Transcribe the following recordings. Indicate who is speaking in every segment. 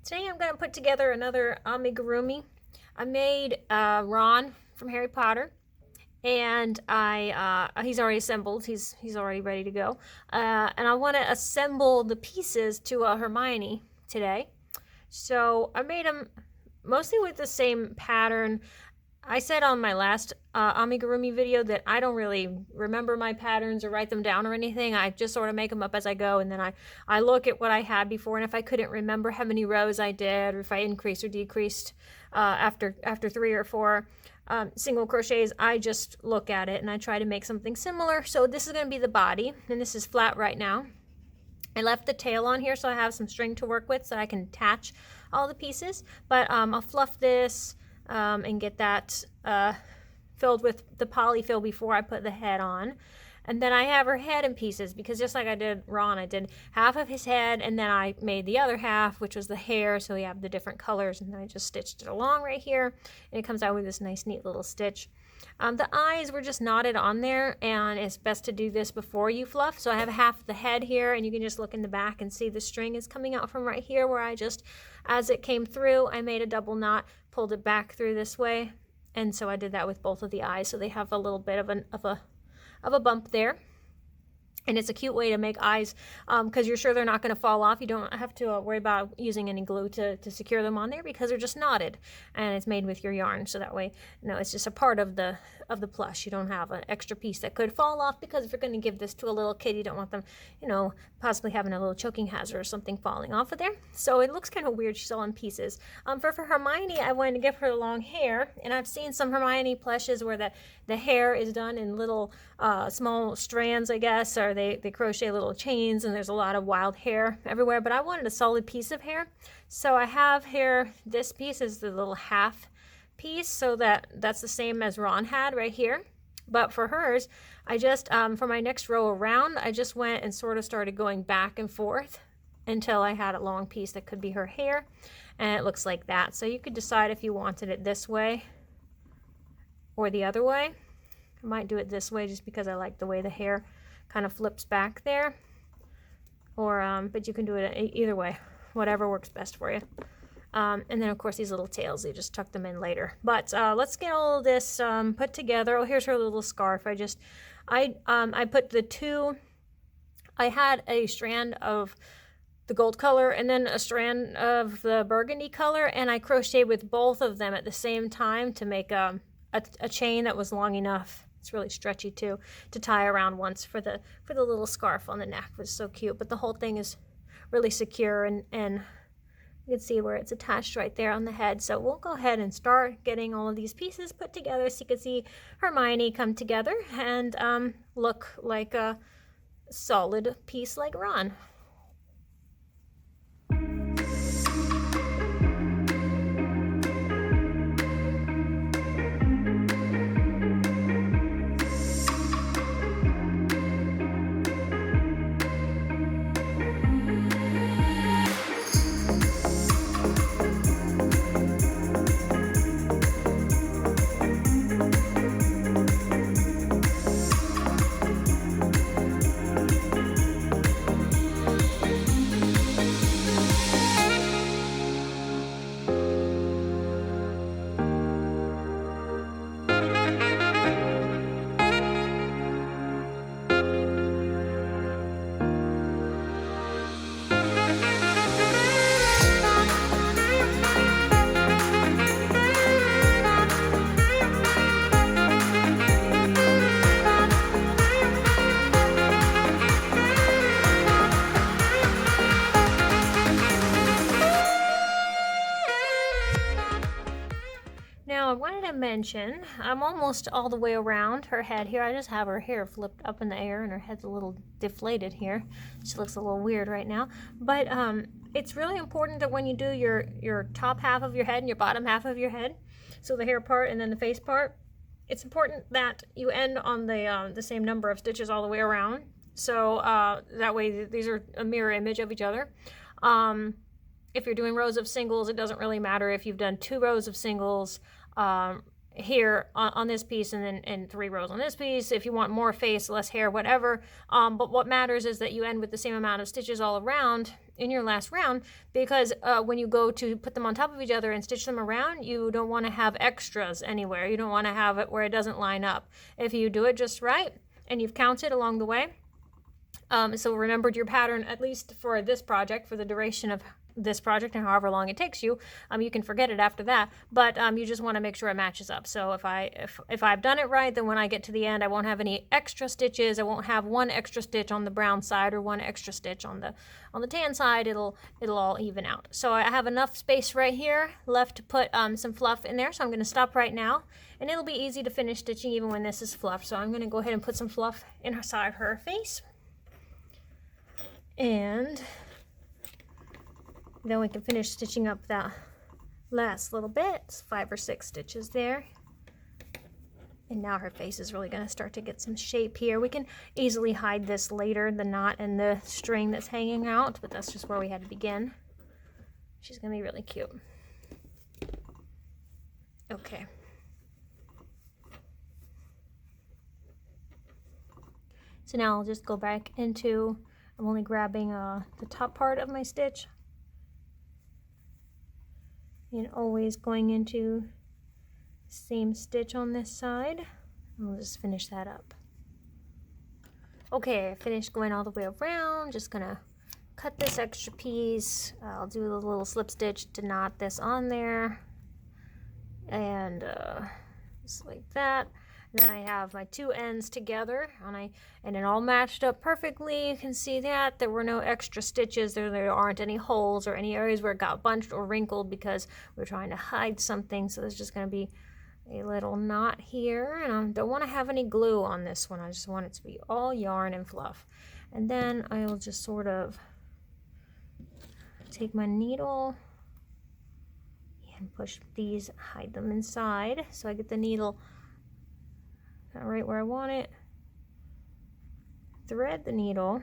Speaker 1: Today I'm going to put together another amigurumi. I made Ron from Harry Potter, and he's already assembled. He's already ready to go. And I want to assemble the pieces to a Hermione today. So I made them mostly with the same pattern. I said on my last amigurumi video that I don't really remember my patterns or write them down or anything. I just sort of make them up as I go, and then I look at what I had before, and if I couldn't remember how many rows I did, or if I increased or decreased after 3 or 4 single crochets, I just look at it and I try to make something similar. So this is going to be the body, and this is flat right now. I left the tail on here so I have some string to work with so I can attach all the pieces, but I'll fluff this and get that filled with the polyfill before I put the head on. And then I have her head in pieces, because just like I did Ron, I did half of his head and then I made the other half, which was the hair, so we have the different colors, and then I just stitched it along right here, and it comes out with this nice neat little stitch. The eyes were just knotted on there, and it's best to do this before you fluff. So I have half the head here, and you can just look in the back and see the string is coming out from right here, where I just, as it came through, I made a double knot, pulled it back through this way, and so I did that with both of the eyes, so they have a little bit of a bump there. And it's a cute way to make eyes, because you're sure they're not going to fall off. You don't have to worry about using any glue to secure them on there, because they're just knotted, and it's made with your yarn. So that way, it's just a part of the plush. You don't have an extra piece that could fall off, because if you're going to give this to a little kid, you don't want them, possibly having a little choking hazard or something falling off of there. So it looks kind of weird. She's all in pieces. For Hermione, I wanted to give her long hair, and I've seen some Hermione plushes where the hair is done in little small strands, I guess, or they crochet little chains, and there's a lot of wild hair everywhere, but I wanted a solid piece of hair. So I have here, this piece is the little half piece, so that's the same as Ron had right here. But for hers, I just, for my next row around, I just went and sort of started going back and forth until I had a long piece that could be her hair, and it looks like that. So you could decide if you wanted it this way or the other way. I might do it this way just because I like the way the hair kind of flips back there, or but you can do it either way, whatever works best for you. And then of course these little tails, you just tuck them in later. But let's get all of this put together. Oh, here's her little scarf. I put the two, I had a strand of the gold color and then a strand of the burgundy color, and I crocheted with both of them at the same time to make a chain that was long enough. It's really stretchy too, to tie around once for the little scarf on the neck. It was so cute, but the whole thing is really secure, and you can see where it's attached right there on the head. So we'll go ahead and start getting all of these pieces put together so you can see Hermione come together and look like a solid piece like Ron. Now I wanted to mention, I'm almost all the way around her head here. I just have her hair flipped up in the air and her head's a little deflated here. She looks a little weird right now. But it's really important that when you do your top half of your head and your bottom half of your head, so the hair part and then the face part, it's important that you end on the same number of stitches all the way around. So that way these are a mirror image of each other. If you're doing rows of singles, it doesn't really matter if you've done 2 rows of singles here on this piece and 3 rows on this piece. If you want more face, less hair, whatever. But what matters is that you end with the same amount of stitches all around, in your last round, because when you go to put them on top of each other and stitch them around, you don't want to have extras anywhere. You don't want to have it where it doesn't line up. If you do it just right and you've counted along the way, so remembered your pattern, at least for this project, for the duration of this project and however long it takes you, you can forget it after that, but you just want to make sure it matches up. So if I've done it right, then when I get to the end, I won't have any extra stitches. I won't have one extra stitch on the brown side or one extra stitch on the tan side. It'll all even out. So I have enough space right here left to put some fluff in there, so I'm going to stop right now, and it'll be easy to finish stitching even when this is fluff. So I'm going to go ahead and put some fluff inside her face, and then we can finish stitching up that last little bit. It's 5 or 6 stitches there. And now her face is really going to start to get some shape here. We can easily hide this later, the knot and the string that's hanging out, but that's just where we had to begin. She's going to be really cute. Okay. So now I'll just go back into, I'm only grabbing the top part of my stitch, and always going into the same stitch on this side. We'll just finish that up. Okay, I finished going all the way around. Just gonna cut this extra piece. I'll do a little slip stitch to knot this on there, and just like that. Then I have my 2 ends together, and it all matched up perfectly. You can see that there were no extra stitches. There aren't any holes or any areas where it got bunched or wrinkled because we're trying to hide something. So there's just going to be a little knot here, and I don't want to have any glue on this one. I just want it to be all yarn and fluff. And then I will just sort of take my needle and push these, hide them inside, so I get the needle right where I want it. Thread the needle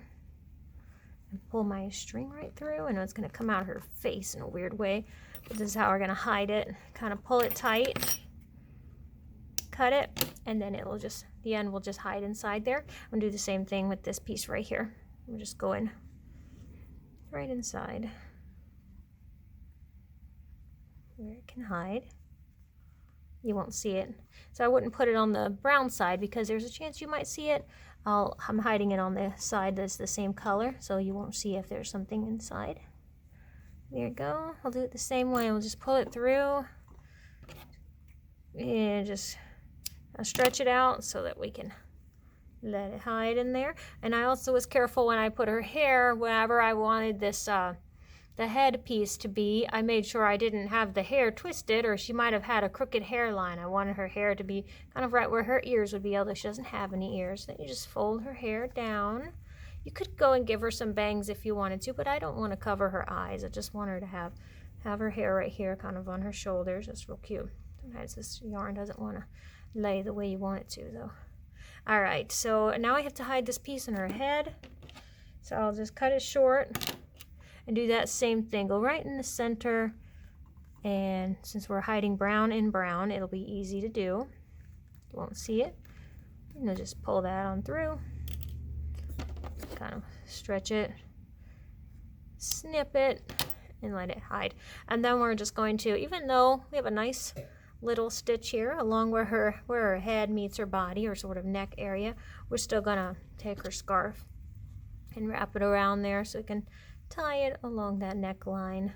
Speaker 1: and pull my string right through. I know it's going to come out of her face in a weird way, but this is how we're going to hide it. Kind of pull it tight, cut it, and then it will just, the end will just hide inside there. I'm going to do the same thing with this piece right here. We'll just go in right inside where it can hide. You won't see it. So I wouldn't put it on the brown side because there's a chance you might see it. I'm hiding it on the side that's the same color, so you won't see if there's something inside. There you go. I'll do it the same way. We'll just pull it through and just stretch it out so that we can let it hide in there. And I also was careful when I put her hair, whenever I wanted this the head piece to be, I made sure I didn't have the hair twisted, or she might have had a crooked hairline. I wanted her hair to be kind of right where her ears would be, although she doesn't have any ears. Then you just fold her hair down. You could go and give her some bangs if you wanted to, but I don't want to cover her eyes. I just want her to have her hair right here, kind of on her shoulders. That's real cute. Sometimes this yarn doesn't want to lay the way you want it to, though. All right, so now I have to hide this piece in her head. So I'll just cut it short and do that same thing. Go right in the center, and since we're hiding brown in brown, it'll be easy to do. You won't see it. And then just pull that on through, kind of stretch it, snip it, and let it hide. And then we're just going to, even though we have a nice little stitch here along where her head meets her body, or sort of neck area, we're still gonna take her scarf and wrap it around there so we can tie it along that neckline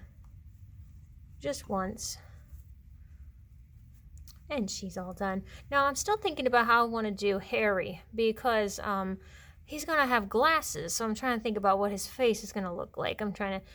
Speaker 1: just once, and she's all done. Now I'm still thinking about how I want to do Harry, because he's gonna have glasses, so I'm trying to think about what his face is gonna look like. I'm trying to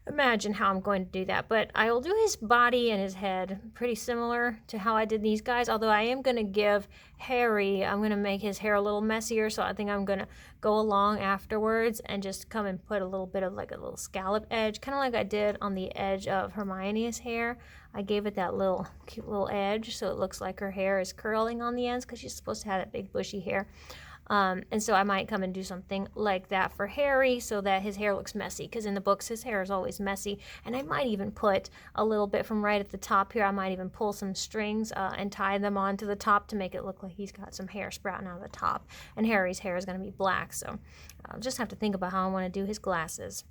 Speaker 1: imagine how I'm going to do that, but I will do his body and his head pretty similar to how I did these guys, although I am going to give Harry, I'm going to make his hair a little messier, so I think I'm going to go along afterwards and just come and put a little bit of like a little scallop edge, kind of like I did on the edge of Hermione's hair. I gave it that little cute little edge so it looks like her hair is curling on the ends, because she's supposed to have that big bushy hair. And so I might come and do something like that for Harry so that his hair looks messy, because in the books his hair is always messy. And I might even put a little bit from right at the top here. I might even pull some strings and tie them onto the top to make it look like he's got some hair sprouting out of the top. And Harry's hair is going to be black, so I'll just have to think about how I want to do his glasses.